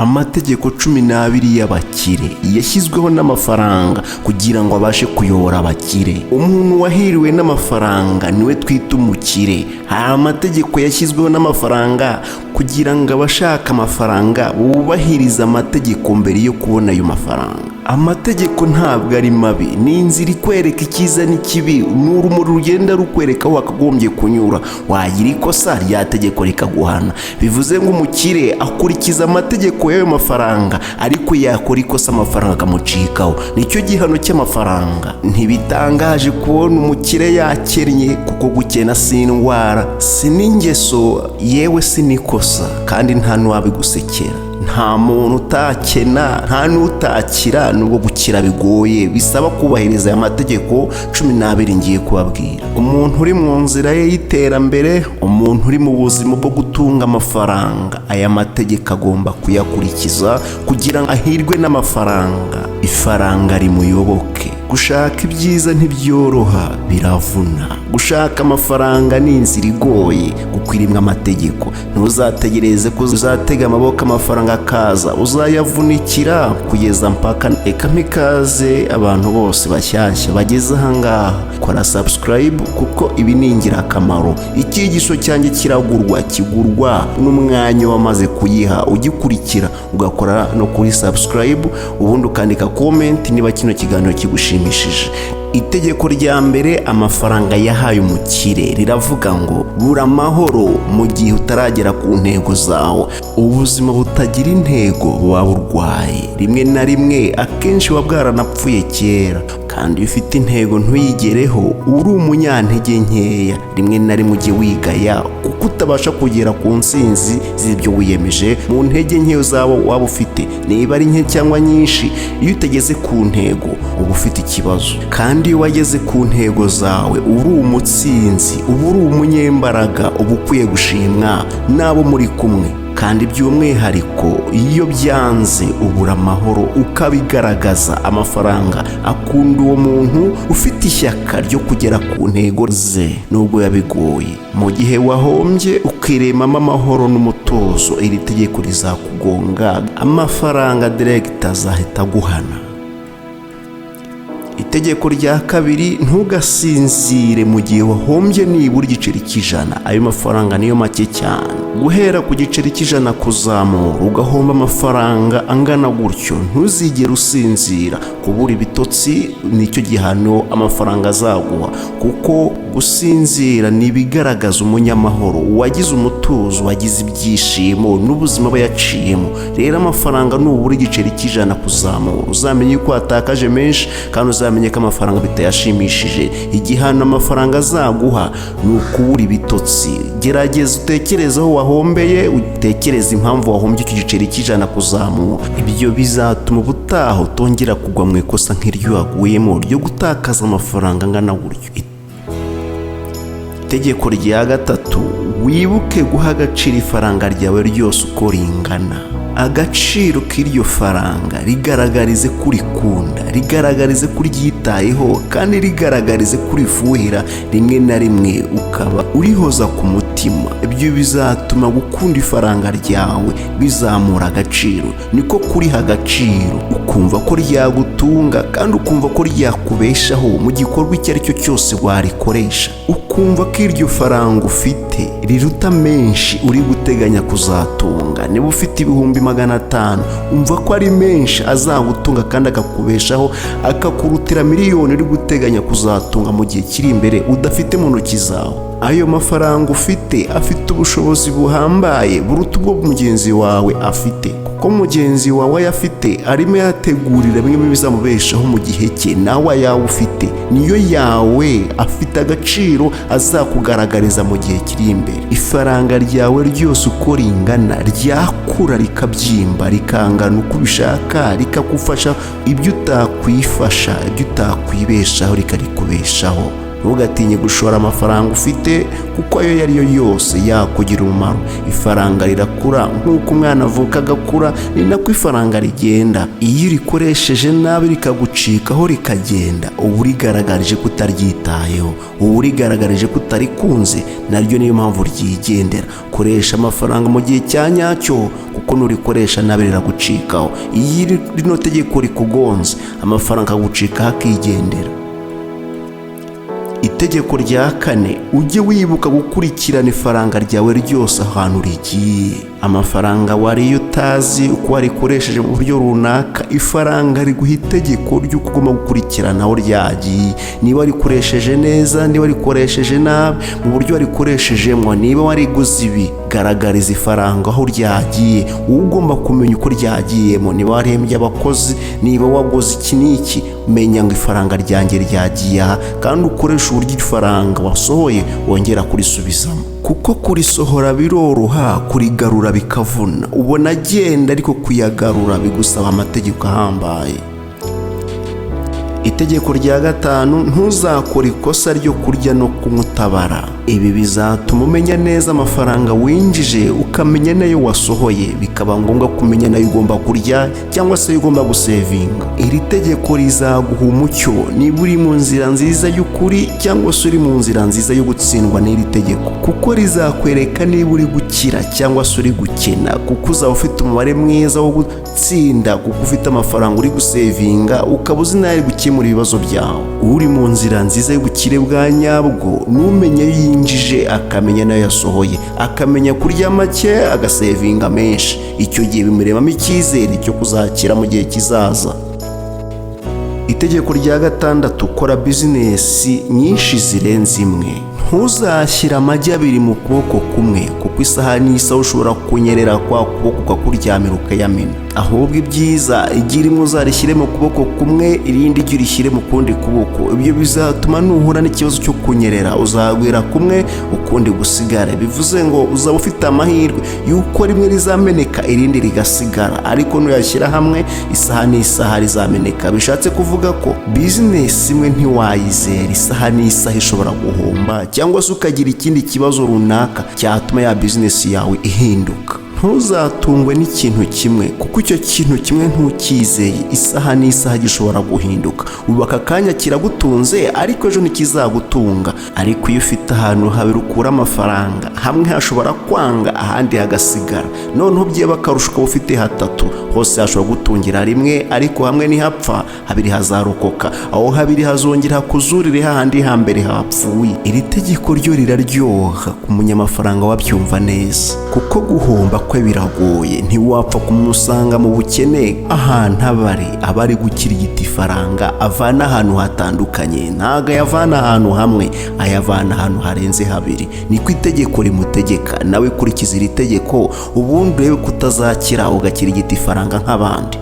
Amategeko 12 y'abakire yashyizweho n'amafaranga kugira ngo abashe kuyobora abakire. Umuntu wahiriwe n'amafaranga niwe twita umukire. Hari amategeko yashyizweho n'amafaranga kugira ngo abashaka amafaranga bubahirize amategeko mbere yo kubona ayo mafaranga. Amategeko ntabwo ari mabi, ni inzira ikwereka icyiza n'ikibi, ni urumuri rugenda rukwereka aho wakagombye kunyura. Wagira ikosa rya tegeko rikaguhana. Bivuze ngo umukire akurikiza amategeko y'ayo mafaranga, ariko yakora ikosa amafaranga akamucikaho. Nicyo gihano cy'amafaranga. Ntibitangaje kubona umukire yakennye, kuko gukena si indwara, si n'ingeso, yewe si n'ikosa, kandi nta n'uwabigusekera. Nta muntu utakena, nta n'utakira, nubwo gukira bigoye, bisaba kubahiriza aya mategeko 12 ngiye kubabwira. Umuntu uri mu nzira ye y'iterambere, umuntu uri mu buzima bwo gutunga amafaranga, aya mategeko agomba kuyakurikiza kugira ngo ahirwe n'amafaranga. Ifaranga rimuyoboke. Gushaka ibyiza ntibyoroha, biravuna. Gushaka amafaranga ni inzira igoye, kuko irimwo amategeko. Ntuzategereze ko uzatega amaboko amafaranga akaza, uzayavunikira kugeza mpaka. Eka mikaze abantu bose bashyashya bageze ahangaha, kora subscribe kuko ibi ni ingirakamaro. Icyigisho cyanjye kigurwa n'umwanya wamaze kuyiha, ugikurikira ugakora no kuri subscribe, ubundi ukandika comment niba kino kiganiro kigushimishije. Itegeko rya mbere amafaranga yahaye umukire riravuga ngo bura amahoro mu gihe utaragera ku ntego zawe. Ubuzima butagira intego buba burwaye, rimwe na rimwe akenshi buba bwaranapfuye kera. Kandi ufite intego ntuyigereho, uri umunyantege nkeya. Rimwe na rimwe ujye wigaya kuko utabasha kugera ku nsinzi z'ibyo wiyemeje mu ntege nke zawe waba ufite. Niba ari nke cyangwa nyinshi, iyo utageze ku ntego uba ufite ikibazo. Kandi iyo wageze ku ntego zawe uri umutsinzi, uba uri umunyembaraga, uba ukwiye gushimwa n'abo muri kumwe. Kandi by'umwihariko iyo byanze ubura amahoro ukabigaragaza. Amafaranga akunda uwo muntu ufite ishyaka ryo kugera ku ntego ze nubwo yabigoye. Mu gihe wahombye ukiremamo amahoro n'umutuzo, iri tegeko rizakugonga, amafaranga direct azahita aguhana. Itegeko rya kabiri, ntugasinzire mu gihe wahombye nibura igiceri cy'ijana. Ayo mafaranga niyo make cyane. Guhera ku giceri cy'ijana kuzamura ugahomba amafaranga angana gutyo, ntuzigere usinzira. Kubura ibitotsi nicyo gihano amafaranga azaguha, kuko gusinzira ni ibigaragaza umunyamahoro, wagize umutuzo, wagize ibyishimo n'ubuzima bayaciyemo. Rero amafaranga nubura igiceri cy'ijana kuzamura, uzamenye ko watakaje menshi, kandi uzamenye ko amafaranga bitayashimishije. Igihano amafaranga azaguha ni ukubura ibitotsi. Gerageza utekereze aho wahombeye, utekereze impamvu wahombye icyo giceri cy'ijana kuzamura. Ibyo bizatuma ubutaha utongera kugwa mu ikosa nk'iryo waguyemo ryo gutakaza amafaranga angana gutyo. Itegeko rya gatatu, wibuke guha agaciro ifaranga ryawe ryose uko ringana. Agaciro k'iryo faranga rigaragarize kuri kunda, rigaragarize kuri ryitayeho, kandi rigaragarize kuri fuhira. Rimwe na rimwe ukaba urihoza ku mutima. Ibyo bizatuma gukunda ifaranga ryawe bizamura agaciro. Niko kuriha agaciro, ukumva ko ryagutunga kandi ukumva ko ryakubeshaho mu gikorwa icyo ari cyo cyose warikoresha. Ukumva ko iryo faranga ufite riruta menshi uri guteganya kuzatunga. Niba ufite ibihumbi 500, umva ko ari menshi azagutunga kandi akakubeshaho, akakurutira miliyoni uri guteganya kuzatunga mu gihe kiri imbere udafite mu ntoki zawe. Ayo mafaranga ufite afite ubushobozi buhambaye buruta ubwo mugenzi wawe afite, kuko mugenzi wawe ayafite arimo yategurira bimwe bizamubeshaho mu gihe cye, nawe ayawe ufite niyo yawe afite agaciro azakugaragariza mu gihe kiri imbere. Ifaranga ryawe ryose uko ringana ryakura rikabyimba, rikangana uko ubishaka, rikagufasha ibyo utakwifasha, ibyo utakwibeshaho rikarikubeshaho. ntugatinye gushora amafaranga ufite, kuko ayo yariyo yose yakugira umumaro. Ifaranga rirakura nk'uko umwana avuka agakura, ni nako ifaranga rigenda. Iyo urikoresheje nabi rikagucikaho rikagenda, uba urigaragarije ko utaryitayeho, uba urigaragarije ko utarikunze, naryo niyo mpamvu ryigendera. Koresha amafaranga mu gihe cya nyacyo, kuko nurikoresha nabi riragucikaho. Iyo rino tegeko rikugonze, amafaranga agucikaho akigendera. Itegeko rya 4, ujye wibuka gukurikirana ifaranga ryawe ryose ahantu rigiye. Amafaranga wariye utazi uko warikoresheje mu buryo runaka, ifaranga riguha itegeko ry'uko ugomba gukurikirana aho ryagiye. Niba warikoresheje neza, niba warikoresheje nabi, mu buryo warikoreshejemo, niba wariguze ibi, garagariza ifaranga aho ryagiye. Ugomba kumenya uko ryagiyemo, niba warembye abakozi, niba waguze iki n'iki, menya ngo ifaranga ryanjye ryagiye aha, kandi ukoresha uburyo ifaranga wasohoye wongera kurisubizamo. Kuko kurisohora biroroha, kurigarura bikavuna. Ubona agenda, ariko kuyagarura bigusaba amategeko ahambaye. Itegeko rya 5, ntuzakore ikosa ryo kurya no kumutabara. Ibi bizatuma umenya neza amafaranga winjije, ukamenya nayo wasohoye, bikaba ngombwa kumenya nayo ugomba kurya cyangwa se ugomba gusevinga. Iri tegeko rizaguha umucyo niba uri mu nzira nziza y'ukuri cyangwa se uri mu nzira nziza yo gutsindwa n'iri tegeko, kuko rizakwereka niba uri gukira cyangwa se uri gukena, kuko uzaba ufite umubare mwiza wo gutsinda, kuko ufite amafaranga uri gusevinga, ukaba uzi nayo gukemura ibibazo byawe. Uri mu nzira nziza y'ubukire bwa nyabwo, numenya yinjije akamenya nayo yasohoye, akamenya kurya make agasevinga menshi. Icyo gihe bimurebamo icyizere cyo kuzakira mu gihe kizaza. Itegeko rya 6, kora bizinesi nyinshi zirenze imwe. Ntuzashyira amagi 2 mu kuboko kumwe, kuko isaha n'isa ushobora kunyerera kwa kuboko ukakuryamira ukayamena. Ahubwo ibyiza, igi rimwe uzarishyire mu kuboko kumwe, irindi igi urishyire mu kundi kuboko. Ibyo bizatuma nuhura n'ikibazo cyo kunyerera, uzagwira kumwe ukundi gusigara. Bivuze ngo uzaba ufite amahirwe yuko rimwe rizameneka irindi rigasigara, ariko nuyashyira hamwe isaha n'isaha rizameneka. Bishatse kuvuga ko bizinesi imwe ntiwayizera, isaha n'isaha ishobora guhomba, cyangwa se ukagira ikindi kibazo runaka cyatuma ya bizinesi yawe ihinduka. Ntuzatungwe n'ikintu kimwe, kuko icyo kintu kimwe ntukizeye, isaha n'isaha gishobora guhinduka. Ubu aka kanya kiragutunze, ariko ejo ntikizagutunga. Ariko iyo ufite ahantu habiri ukura amafaranga, hamwe hashobora kwanga, ahandi hagasigara. Noneho byeba akarusho ukaba ufite 3, hose hashobora gutungira rimwe, ariko hamwe nihapfa, habiri hazarokoka. Aho habiri hazongera hakuzurire hahandi hambere hapfuye. Iri tegeko ryo riraryoha ku munyamafaranga wabyumva neza, kuko guhomba kwe biragoye. Ntiwapfa kumusanga mu bukene ahantu abari gukirigita ifaranga, avana ahantu hatandukanye. Ntago ayavana ahantu hamwe, ayavana ahantu harenze 2. Niko itegeko rimutegeka. Nawe kurikiza iri tegeko, ubundi urebe kutazakira ugakirigita ifaranga nk'abandi.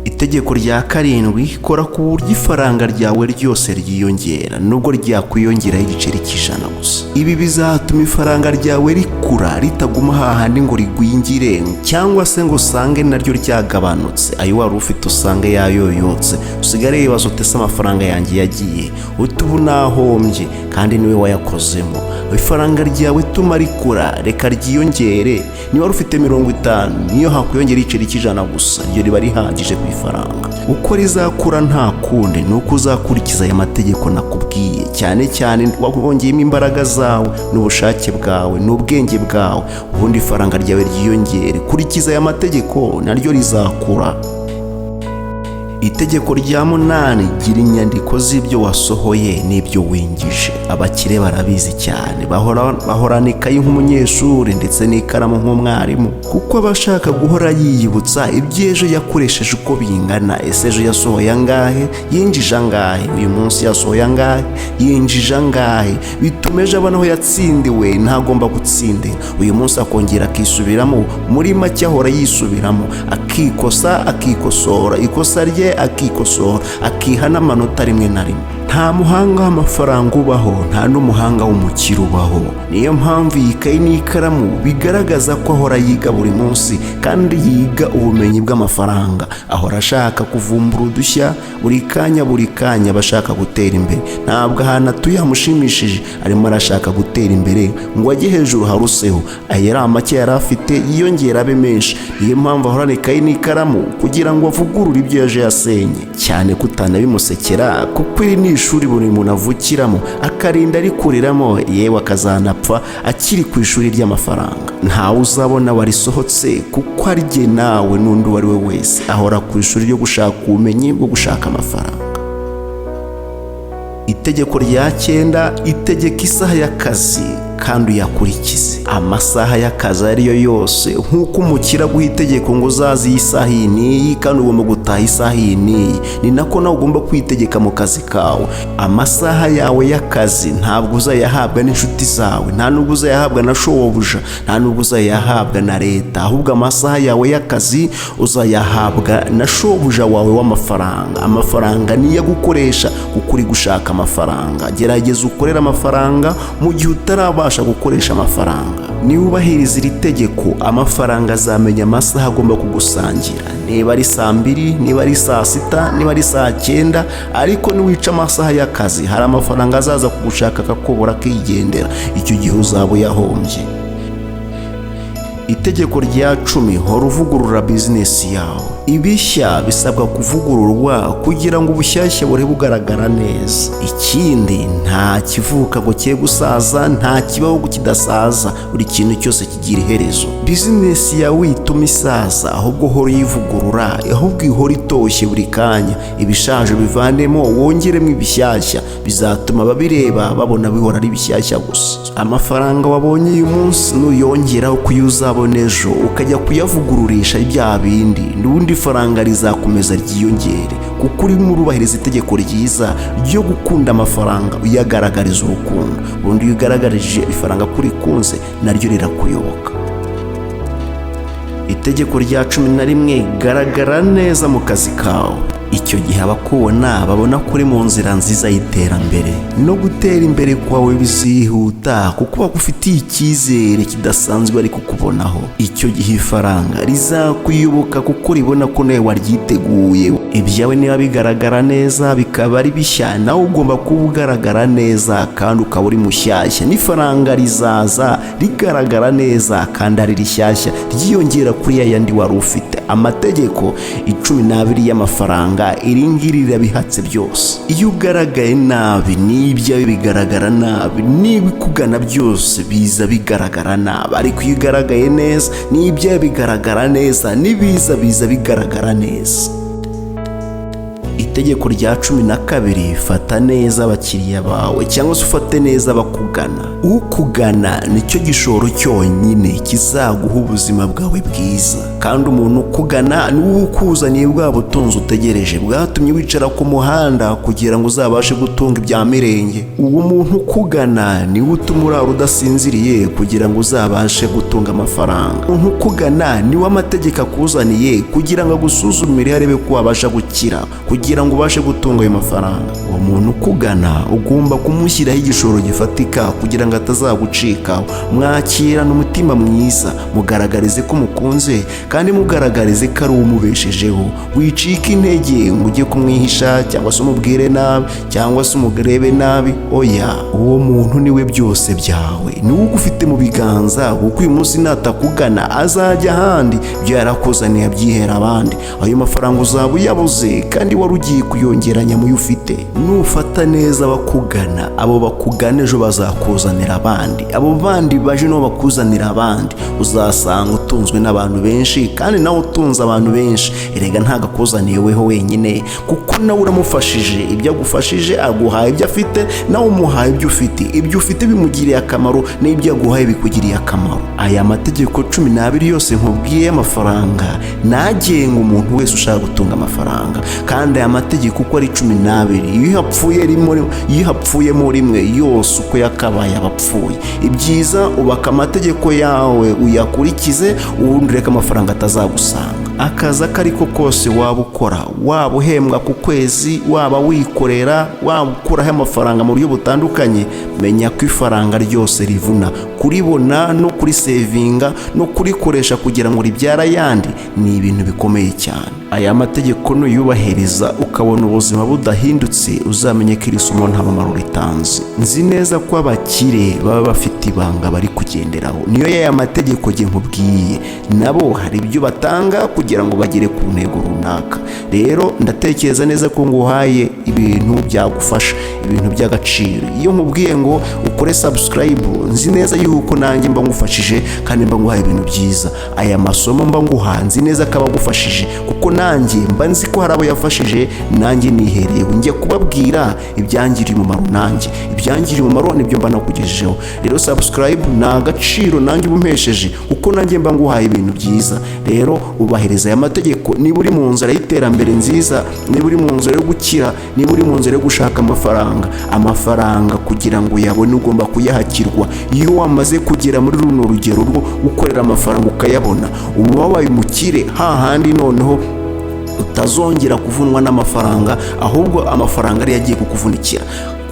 Itegeko rya 7, kora ku buryo ifaranga ryawe ryose ryiyongera, nubwo ryakwiyongeraho igiceri cy'ijana gusa. Ibi bizatuma ifaranga ryawe rikura, ritaguma hahandi ngo rigwingire, cyangwa se ngo usange naryo ryagabanutse, ayo wari ufite usange yayoyotse, usigare wibaza utese amafaranga yanjye yagiye, utubu nahombye kandi niwe wayakozemo. Ifaranga ryawe tuma rikura, reka ryiyongere. Niba wari ufite 50, niyo hakwiyongera igiceri cy'ijana gusa, iryo riba rihagije ku ifaranga. Uko rizakura nta kundi, nuko uzakurikiza aya mategeko nakubwiye, cyane cyane wongeyemo imbaraga zawe n'ubushake bwawe n'ubwenge bwawe, ubundi ifaranga ryawe ryiyongere. Kurikiza aya mategeko, naryo rizakura. Itegeko rya 8, gira inyandiko z'ibyo wasohoye n'ibyo winjije. Abakire barabizi cyane, bahorana ikayi nk'umunyeshuri ndetse n'ikaramu nk'umwarimu, kuko abashaka guhora yiyibutsa iby'ejo yakoresheje uko bingana. Ese ejo yasohoye angahe, yinjije angahe, uyu munsi yasohoye angahe, yinjije angahe. Bituma ejo abona aho yatsindiwe ntagomba gutsindira. Uyu munsi akongera akisubiramo, muri make ahora yisubiramo, akikosa akikosora, ikosa rye akikosora, akiha n'amanota rimwe na rimwe. nta muhanga w'amafaranga ubaho, nta n'umuhanga w'umukire ubaho. Niyo mpamvu iyi kayi n'ikaramu bigaragaza ko ahora yiga buri munsi, kandi yiga ubumenyi bw'amafaranga. Ahora ashaka kuvumbura udushya buri kanya bashaka gutera imbere. Ntabwo ahantu atuye hamushimishije, arimo arashaka gutera imbere ngo ajye hejuru haruseho. Aya ari make yari afite yiyongera abe menshi. Niyo mpamvu ahorana ikayi n'ikaramu kugira ngo avugurure ibyo yaje yasenye. Cyane kutanabimusekera, kuko iri ni ishuri buri muntu avukiramo, akarinda arikuriramo, yewe akazanapfa akiri ku ishuri ry'amafaranga. Ntawe uzabona warisohotse, kuko ari jye nawe n'undi uwo ari we wese ahora ku ishuri ryo gushaka ubumenyi bwo gushaka amafaranga. Itegeko rya 9: itegeka isaha y'akazi kandi uyakurikize. Amasaha y'akazi ariyo yose, nk'uko umukire aguha itegeko ngo uzaze iyi saha iyi n'iyi kandi ugomba gutaha isaha iyi n'iyi, ni nako nawe ugomba kwitegeka mu kazi kawe. Amasaha yawe y'akazi ntabwo uzayahabwa n'inshuti zawe, nta nubwo uzayahabwa na shobuja, nta nubwo uzayahabwa na leta, ahubwo amasaha yawe y'akazi uzayahabwa na shobuja wawe w'amafaranga. Amafaranga niyo agukoresha kuko uri gushaka amafaranga. Gerageza ukorere amafaranga mu gihe utarabasha gukoresha amafaranga. Niba ubahiriza iri tegeko, amafaranga azamenya amasaha agomba kugusangira. Niba ari saa 2, niba ari saa 6, niba ari saa 9, ariko niwica amasaha y'akazi, hari amafaranga azaza kugushaka akakubura akigendera. Icyo gihe uzaba uyahombye. Itegeko rya 10: hora uvugurura bizinesi yawe. Ibishya bisabwa kuvugururwa kugira ngo ubushyashya bure bugaragara neza. Ikindi, nta kivuka ngo cye gusaza, nta kibaho ngo kidasaza. Buri kintu cyose kigira iherezo. Bizinesi yawe ituma isaza, ahubwo hora uyivugurura, ahubwo ihora itoshye buri kanya. Ibishaje bivanemo, wongeremo ibishyashya, bizatuma ababireba babona bihora ari bishyashya gusa. Amafaranga wabonye uyu munsi nuyongeraho kuyuzabona ejo, ukajya kuyavugururisha ibya bindi, n'ubundi faranga rizakomeza ryiyongere, kuko urimo urubahiriza itegeko ryiza ryo gukunda amafaranga, uyagaragariza urukundo. Ubundi iyo ugaragarije ifaranga kuri kunze, naryo rirakuyoboka. Itegeko rya 11: garagara neza mu kazi kawe. Icyo gihe abakubona babona kuri mu nzira nziza y'iterambere, no gutera imbere kwawe bizihuta, kuko bagufitiye icyizere kidasanzwe ari kukubonaho. Icyo gihe ifaranga rizakuyoboka kuko ribona ko nawe waryiteguye. Ibyawe niba bigaragara neza, bikaba ari bishya, nawe ugomba kuba ugaragara neza kandi ukaba uri mushyashya. N'ifaranga rizaza rigaragara neza kandi ari rishyashya, ryiyongera kuri yayandi wari ufite. Amategeko 12 y'amafaranga, iri ngiri rirabihatse byose. Iyo ugaragaye nabi, n'ibyawe bigaragara nabi, n'ibikugana byose biza bigaragara nabi. Ariko iyo ugaragaye neza, n'ibyawe bigaragara neza, n'ibiza biza bigaragara neza. Itegeko rya 12: fata neza abakiriya bawe, cyangwa se ufate neza abakugana. Ukugana nicyo gishoro cyonyine kizaguha ubuzima bwawe bwiza, kandi umuntu ukugana niwe ukuzaniye bwa butunzi utegereje, bwatumye wicara ku muhanda kugira ngo uzabashe gutunga ibya mirenge. Uwo muntu ukugana niwe utuma urara udasinziriye kugira ngo uzabashe gutunga amafaranga. Umuntu ukugana niwe amategeko akuzaniye kugira ngo agusuzumire arebe ko wabasha gukira, kugira ngo ubashe gutunga ayo mafaranga. Uwo muntu ukugana ugomba kumushyiraho igishoro gifatika kugira ngo atazagucikaho. Mwakirana umutima mwiza, mugaragarize ko mukunze, kandi mugaragarize ko ari umubeshejeho. Wicika intege ngo ujye kumwihisha, cyangwa se umubwire nabi, cyangwa se umurebe nabi. Oya, uwo muntu niwe byose byawe, niwe ugufite mu biganza, kuko uyu munsi natakugana azajya ahandi, ibyo yarakuzaniye abyihera abandi. Ayo mafaranga uzaba uyabuze, kandi wari ugiye kuyongeranya mu yo ufite. Nufata neza abakugana, abo bakugana ejo bazakuzanira abandi, abo bandi baje no bakuzanira abandi. Uzasanga utunzwe n'abantu benshi, kandi nawe utunze abantu benshi. Erega ntago akuzaniye weho wenyine, kuko nawe uramufashije. Ibyo agufashije, aguhaye ibyo afite, nawe umuhaye ibyo ufite. Ibyo ufite bimugiriye akamaro, n'ibyo aguhaye bikugiriye akamaro. Aya mategeko 12 yose nkubwiye y'amafaranga nagenga umuntu wese ushaka gutunga amafaranga, kandi aya mategeko uko ari 12, iyo hapfuyemo rimwe yose uko yakabaye abapfuye. Ibyiza ubaka amategeko yawe uyakurikize, ubundi reka amafaranga atazagusanga. akazi ako ariko kose waba ukora, waba uhembwa ku kwezi, waba wikorera, waba ukuraho amafaranga mu buryo butandukanye, menya ko ifaranga ryose rivuna. Kuribona no kurisevinga no kurikoresha kugira ngo ribyara ayandi ni ibintu bikomeye cyane. Aya mategeko nuyubahiriza ukabona ubuzima budahindutse, uzamenye ko iri somo nta mumaro ritanze. Nzi neza ko abakire baba bafite ibanga bari kugenderaho, niyo y'aya mategeko nge nkubwiye. Nabo hari ibyo batanga kugira ngo bagere ku ntego runaka. Rero ndatekereza neza ko nguhaye ibintu byagufasha, ibintu by'agaciro. Iyo nkubwiye ngo ukore subscribe, nzi neza yuko nanjye mba ngufashije kandi mba nguhaye ibintu byiza. Aya masomo mba nguha nzi neza ko abagufashije, kuko nanjye mba nzi ko hari abo yafashije. Nanjye niherewe njye kubabwira ibyangiriye umumaro, nanjye ibyangiriye umumaro nibyo mba nakugejejeho. Rero subscribe ni agaciro nanjye ubumpesheje, kuko nanjye mba nguhaye ibintu byiza. Rero ubahiriza aya mategeko niba uri mu nzira y'iterambere nziza, niba uri mu nzira yo gukira, niba uri mu nzira yo gushaka amafaranga kugira ngo uyabone ugomba kuyahakirwa. Iyo wamaze kugera muri runo rugero rwo gukorera amafaranga ukayabona, uba wabaye umukire, hahandi noneho utazongera kuvunwa n'amafaranga, ahubwo amafaranga ari yagiye kukuvunikira.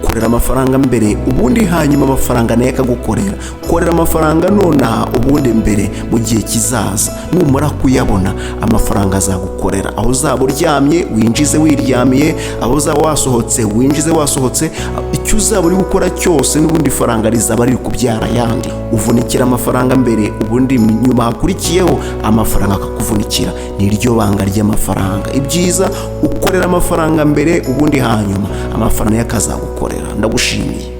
Gukorera amafaranga mbere, ubundi hanyuma amafaranga nayo akagukorera. Korera amafaranga nonaha, ubundi mbere mu gihe kizaza. Numara kuyabona, amafaranga azagukorera. Aho uzaba uryamye winjize wiryamiye, aho uzaba wasohotse winjize wasohotse. Icyo uzaba uri gukora cyose n'ubundi faranga rizaba riri kubyara ayandi. Uvunikira amafaranga mbere, ubundi nyuma hakurikiyeho amafaranga akakuvunikira. Niryo banga ry'amafaranga. Ibyiza ukorera amafaranga mbere, ubundi hanyuma amafaranga yakazagukorera. Ndagushimiye.